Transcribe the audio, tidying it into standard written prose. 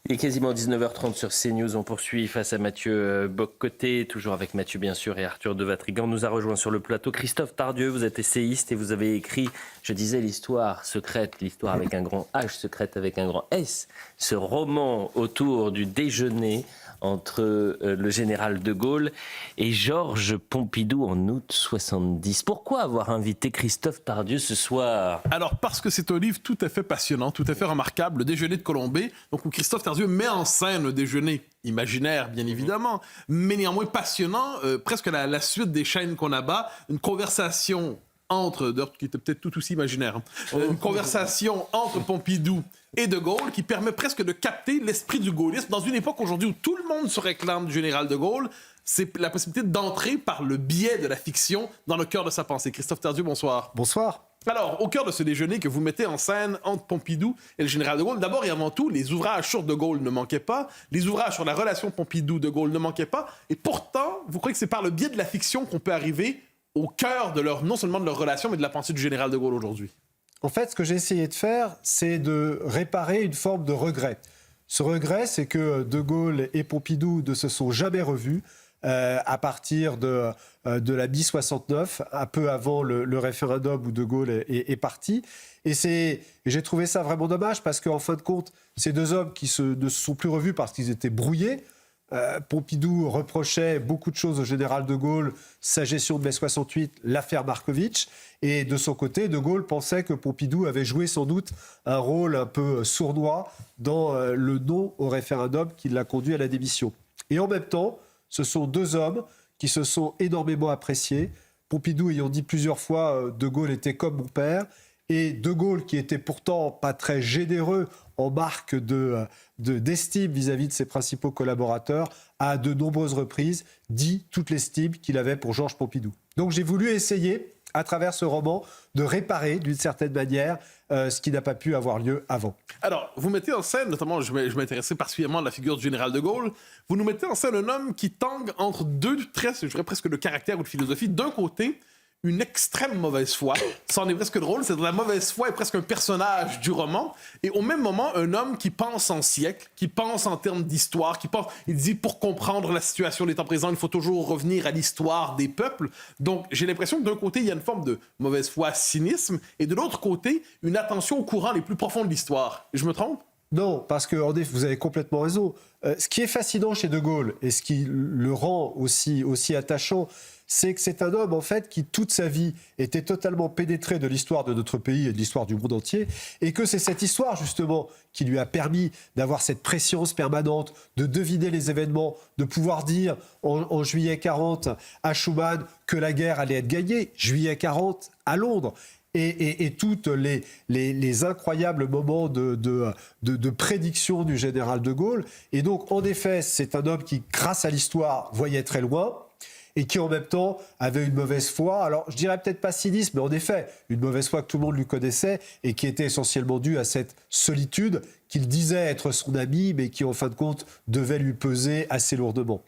Il est quasiment 19h30 sur CNews. On poursuit face à Mathieu Bock-Côté, toujours avec Mathieu bien sûr et Arthur de Vatrigan. Nous a rejoint sur le plateau Christophe Tardieu. Vous êtes essayiste et vous avez écrit, je disais, l'histoire secrète, l'histoire avec un grand H, secrète avec un grand S. Ce roman autour du déjeuner entre le général de Gaulle et Georges Pompidou en août 70. Pourquoi avoir invité Christophe Tardieu ce soir ? Alors, parce que c'est un livre tout à fait passionnant, tout à fait remarquable, Le déjeuner de Colombey, donc où Christophe Tardieu met en scène le déjeuner imaginaire, bien évidemment, mais néanmoins passionnant, presque la suite des chaînes qu'on abat, une conversation entre, qui était peut-être tout aussi imaginaire, une conversation entre Pompidou et de Gaulle qui permet presque de capter l'esprit du gaullisme dans une époque aujourd'hui où tout le monde se réclame du général de Gaulle. C'est la possibilité d'entrer par le biais de la fiction dans le cœur de sa pensée. Christophe Tardieu, bonsoir. Bonsoir. Alors, au cœur de ce déjeuner que vous mettez en scène entre Pompidou et le général de Gaulle, d'abord et avant tout, les ouvrages sur de Gaulle ne manquaient pas, les ouvrages sur la relation Pompidou-de Gaulle ne manquaient pas, et pourtant, vous croyez que c'est par le biais de la fiction qu'on peut arriver au cœur de non seulement de leur relation, mais de la pensée du général de Gaulle aujourd'hui? En fait, ce que j'ai essayé de faire, c'est de réparer une forme de regret. Ce regret, c'est que de Gaulle et Pompidou ne se sont jamais revus à partir de la mi-69, un peu avant le référendum où de Gaulle est parti. Et j'ai trouvé ça vraiment dommage parce qu'en fin de compte, ces deux hommes qui ne se sont plus revus parce qu'ils étaient brouillés. Pompidou reprochait beaucoup de choses au général de Gaulle, sa gestion de mai 68, l'affaire Markovitch, et de son côté, de Gaulle pensait que Pompidou avait joué sans doute un rôle un peu sournois dans le non au référendum qui l'a conduit à la démission. Et en même temps, ce sont deux hommes qui se sont énormément appréciés. Pompidou ayant dit plusieurs fois de Gaulle était comme mon père, et de Gaulle, qui était pourtant pas très généreux en marque d'estime vis-à-vis de ses principaux collaborateurs, a à de nombreuses reprises dit toute l'estime qu'il avait pour Georges Pompidou. Donc j'ai voulu essayer, à travers ce roman, de réparer d'une certaine manière ce qui n'a pas pu avoir lieu avant. Alors, vous mettez en scène, notamment, je m'intéressais particulièrement à la figure du général de Gaulle, vous nous mettez en scène un homme qui tangue entre deux traits, je dirais presque de caractère ou de philosophie. D'un côté, une extrême mauvaise foi. Ça en est presque drôle, c'est que la mauvaise foi est presque un personnage du roman, et au même moment, un homme qui pense en siècle, qui pense en termes d'histoire, il dit pour comprendre la situation des temps présents, il faut toujours revenir à l'histoire des peuples. Donc j'ai l'impression que d'un côté, il y a une forme de mauvaise foi, cynisme, et de l'autre côté, une attention aux courants les plus profonds de l'histoire. Je me trompe? Non, parce que vous avez complètement raison. Ce qui est fascinant chez de Gaulle, et ce qui le rend aussi attachant, c'est que c'est un homme, en fait, qui, toute sa vie, était totalement pénétré de l'histoire de notre pays et de l'histoire du monde entier, et que c'est cette histoire, justement, qui lui a permis d'avoir cette préscience permanente, de deviner les événements, de pouvoir dire, en juillet 40, à Schuman, que la guerre allait être gagnée, juillet 40, à Londres. Et tous les incroyables moments de prédiction du général de Gaulle. Et donc, en effet, c'est un homme qui, grâce à l'histoire, voyait très loin et qui, en même temps, avait une mauvaise foi. Alors, je dirais peut-être pas cynisme, mais en effet, une mauvaise foi que tout le monde lui connaissait et qui était essentiellement due à cette solitude qu'il disait être son ami, mais qui, en fin de compte, devait lui peser assez lourdement.